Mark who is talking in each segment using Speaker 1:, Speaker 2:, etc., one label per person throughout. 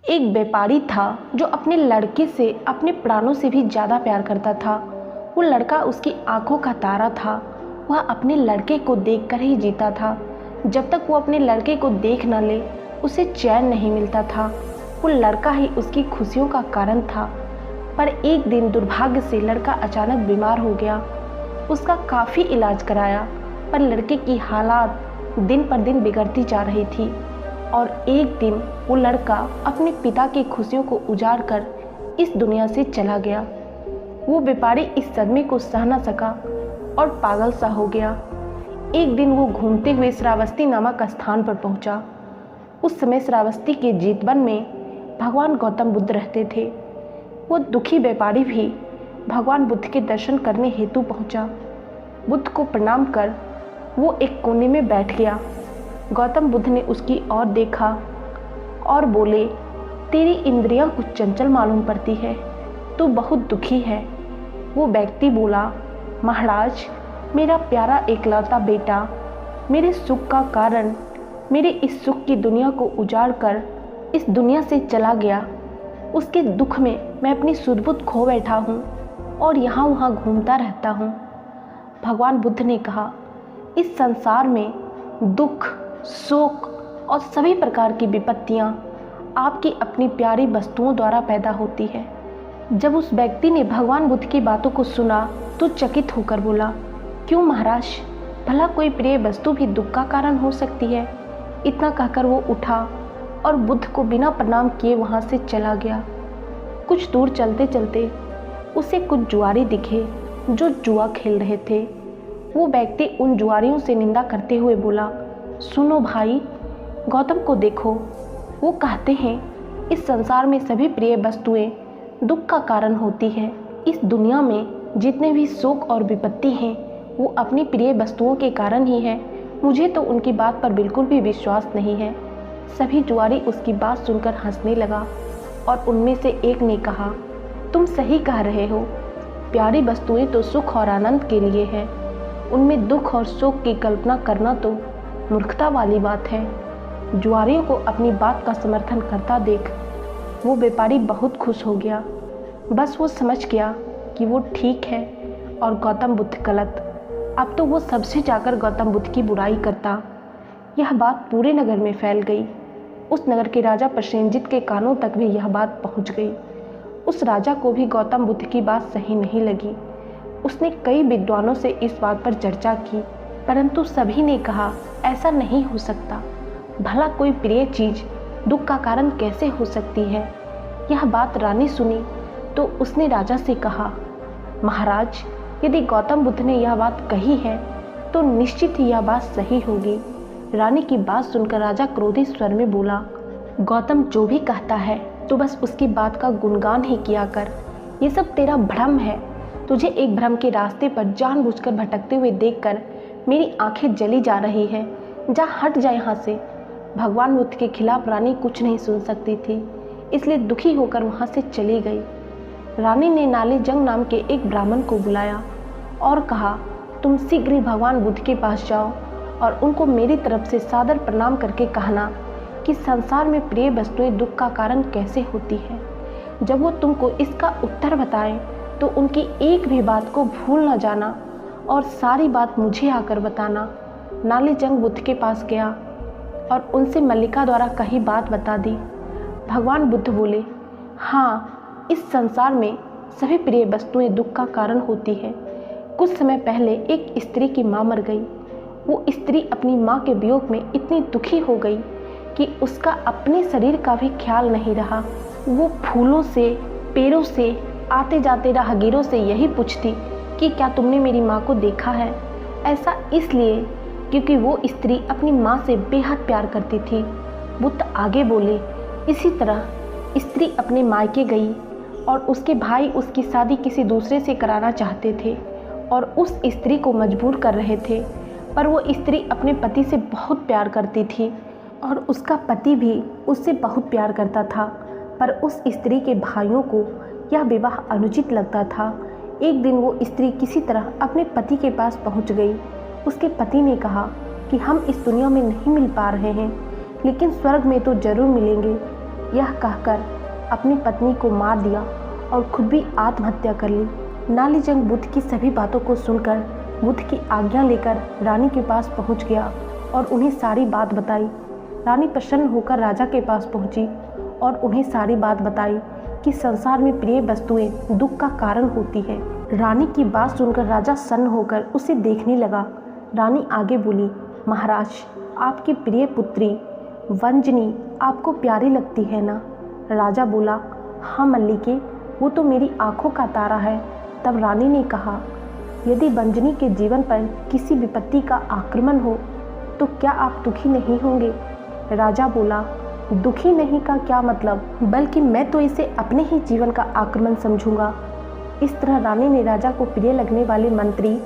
Speaker 1: एक व्यापारी था जो अपने लड़के से अपने प्राणों से भी ज़्यादा प्यार करता था। वो लड़का उसकी आंखों का तारा था। वह अपने लड़के को देखकर ही जीता था। जब तक वो अपने लड़के को देख न ले उसे चैन नहीं मिलता था। वो लड़का ही उसकी खुशियों का कारण था। पर एक दिन दुर्भाग्य से लड़का अचानक बीमार हो गया। उसका काफ़ी इलाज कराया पर लड़के की हालात दिन पर दिन बिगड़ती जा रही थी। और एक दिन वो लड़का अपने पिता की खुशियों को उजाड़ कर इस दुनिया से चला गया। वो व्यापारी इस सदमे को सह न सका और पागल सा हो गया। एक दिन वो घूमते हुए श्रावस्ती नामक स्थान पर पहुंचा। उस समय श्रावस्ती के जेतवन में भगवान गौतम बुद्ध रहते थे। वो दुखी व्यापारी भी भगवान बुद्ध के दर्शन करने हेतु पहुंचा। बुद्ध को प्रणाम कर वो एक कोने में बैठ गया। गौतम बुद्ध ने उसकी ओर देखा और बोले, तेरी इंद्रियां कुछ चंचल मालूम पड़ती है, तू बहुत दुखी है। वो व्यक्ति बोला, महाराज, मेरा प्यारा एकलौता बेटा मेरे सुख का कारण मेरे इस सुख की दुनिया को उजाड़ कर इस दुनिया से चला गया। उसके दुख में मैं अपनी सुध-बुध खो बैठा हूँ और यहाँ वहाँ घूमता रहता हूँ। भगवान बुद्ध ने कहा, इस संसार में दुख, शोक और सभी प्रकार की विपत्तियां आपकी अपनी प्यारी वस्तुओं द्वारा पैदा होती है। जब उस व्यक्ति ने भगवान बुद्ध की बातों को सुना तो चकित होकर बोला, क्यों महाराज, भला कोई प्रिय वस्तु भी दुख का कारण हो सकती है? इतना कहकर वो उठा और बुद्ध को बिना प्रणाम किए वहाँ से चला गया। कुछ दूर चलते चलते उसे कुछ जुआरी दिखे जो जुआ खेल रहे थे। वो व्यक्ति उन जुआरियों से निंदा करते हुए बोला, सुनो भाई, गौतम को देखो, वो कहते हैं इस संसार में सभी प्रिय वस्तुएं दुख का कारण होती हैं। इस दुनिया में जितने भी शोक और विपत्ति हैं वो अपनी प्रिय वस्तुओं के कारण ही है। मुझे तो उनकी बात पर बिल्कुल भी विश्वास नहीं है। सभी जुआरी उसकी बात सुनकर हंसने लगा और उनमें से एक ने कहा, तुम सही कह रहे हो, प्यारी वस्तुएं तो सुख और आनंद के लिए हैं, उनमें दुख और शोक की कल्पना करना तो मूर्खता वाली बात है। जुआरियों को अपनी बात का समर्थन करता देख वो व्यापारी बहुत खुश हो गया। बस वो समझ गया कि वो ठीक है और गौतम बुद्ध गलत। अब तो वो सबसे जाकर गौतम बुद्ध की बुराई करता। यह बात पूरे नगर में फैल गई। उस नगर के राजा प्रसेनजित के कानों तक भी यह बात पहुंच गई। उस राजा को भी गौतम बुद्ध की बात सही नहीं लगी। उसने कई विद्वानों से इस बात पर चर्चा की, परंतु सभी ने कहा, ऐसा नहीं हो सकता। भला कोई प्रिय चीज दुख का कारण कैसे हो सकती है? यह बात रानी सुनी तो उसने राजा से कहा, महाराज, यदि गौतम बुद्ध ने यह बात कही है तो निश्चित ही यह बात सही होगी। रानी की बात सुनकर राजा क्रोधित स्वर में बोला, गौतम जो भी कहता है तो बस उसकी बात का गुणगान ही किया कर। ये सब तेरा भ्रम है। तुझे एक भ्रम के रास्ते पर जानबूझकर भटकते हुए देखकर मेरी आंखें जली जा रही है। जा, हट जा यहाँ से। भगवान बुद्ध के खिलाफ रानी कुछ नहीं सुन सकती थी, इसलिए दुखी होकर वहाँ से चली गई। रानी ने नाले जंग नाम के एक ब्राह्मण को बुलाया और कहा, तुम शीघ्र ही भगवान बुद्ध के पास जाओ और उनको मेरी तरफ से सादर प्रणाम करके कहना कि संसार में प्रिय वस्तुएं दुख का कारण कैसे होती है। जब वो तुमको इसका उत्तर बताएं तो उनकी एक भी बात को भूल न जाना और सारी बात मुझे आकर बताना। नाले जंग बुद्ध के पास गया और उनसे मल्लिका द्वारा कही बात बता दी। भगवान बुद्ध बोले, हाँ, इस संसार में सभी प्रिय वस्तुएं दुख का कारण होती है। कुछ समय पहले एक स्त्री की माँ मर गई। वो स्त्री अपनी माँ के वियोग में इतनी दुखी हो गई कि उसका अपने शरीर का भी ख्याल नहीं रहा। वो फूलों से, पेड़ों से, आते जाते राहगीरों से यही पूछती कि क्या तुमने मेरी माँ को देखा है? ऐसा इसलिए क्योंकि वो स्त्री अपनी माँ से बेहद प्यार करती थी। बुद्ध आगे बोले, इसी तरह स्त्री अपने मायके गई और उसके भाई उसकी शादी किसी दूसरे से कराना चाहते थे और उस स्त्री को मजबूर कर रहे थे, पर वो स्त्री अपने पति से बहुत प्यार करती थी और उसका पति भी उससे बहुत प्यार करता था, पर उस स्त्री के भाइयों को यह विवाह अनुचित लगता था। एक दिन वो स्त्री किसी तरह अपने पति के पास पहुंच गई। उसके पति ने कहा कि हम इस दुनिया में नहीं मिल पा रहे हैं, लेकिन स्वर्ग में तो जरूर मिलेंगे। यह कहकर अपनी पत्नी को मार दिया और खुद भी आत्महत्या कर ली। नालीजंग बुद्ध की सभी बातों को सुनकर बुद्ध की आज्ञा लेकर रानी के पास पहुंच गया और उन्हें सारी बात बताई। रानी प्रसन्न होकर राजा के पास पहुंची और उन्हें सारी बात बताई कि संसार में प्रिय वस्तुएं दुख का कारण होती है। रानी की बात सुनकर राजा सन्न होकर उसे देखने लगा। रानी आगे बोली, महाराज, आपकी प्रिय पुत्री वंजनी आपको प्यारी लगती है ना? राजा बोला, हाँ मल्लिके, वो तो मेरी आंखों का तारा है। तब रानी ने कहा, यदि वंजनी के जीवन पर किसी विपत्ति का आक्रमण हो तो क्या आप दुखी नहीं होंगे? राजा बोला, दुखी नहीं का क्या मतलब, बल्कि मैं तो इसे अपने ही जीवन का आक्रमण समझूंगा। इस तरह रानी ने राजा को प्रिय लगने वाले मंत्री,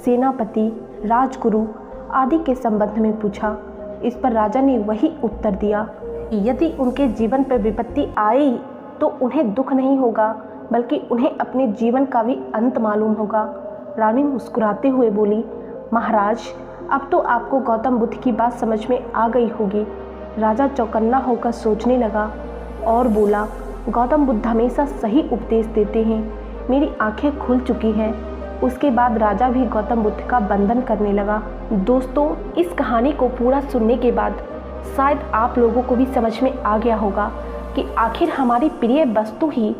Speaker 1: सेनापति, राजगुरु आदि के संबंध में पूछा। इस पर राजा ने वही उत्तर दिया, यदि उनके जीवन पर विपत्ति आए तो उन्हें दुख नहीं होगा, बल्कि उन्हें अपने जीवन का भी अंत मालूम होगा। रानी मुस्कुराते हुए बोली, महाराज, अब तो आपको गौतम बुद्ध की बात समझ में आ गई होगी। राजा चौकन्ना होकर सोचने लगा और बोला, गौतम बुद्ध हमेशा सही उपदेश देते हैं। मेरी आंखें खुल चुकी हैं। उसके बाद राजा भी गौतम बुद्ध का वंदन करने लगा। दोस्तों, इस कहानी को पूरा सुनने के बाद शायद आप लोगों को भी समझ में आ गया होगा कि आखिर हमारी प्रिय वस्तु ही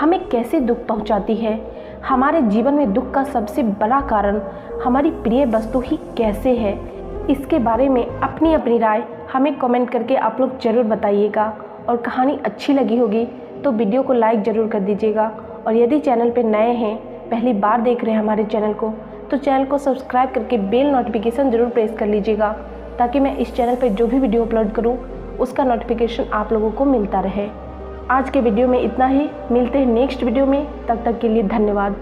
Speaker 1: हमें कैसे दुख पहुंचाती है। हमारे जीवन में दुख का सबसे बड़ा कारण हमारी प्रिय वस्तु ही कैसे है। इसके बारे में अपनी अपनी राय हमें कमेंट करके आप लोग ज़रूर बताइएगा। और कहानी अच्छी लगी होगी तो वीडियो को लाइक ज़रूर कर दीजिएगा। और यदि चैनल पर नए हैं, पहली बार देख रहे हैं हमारे चैनल को, तो चैनल को सब्सक्राइब करके बेल नोटिफिकेशन ज़रूर प्रेस कर लीजिएगा, ताकि मैं इस चैनल पर जो भी वीडियो अपलोड करूं उसका नोटिफिकेशन आप लोगों को मिलता रहे। आज के वीडियो में इतना ही। मिलते हैं नेक्स्ट वीडियो में, तब तक के लिए धन्यवाद।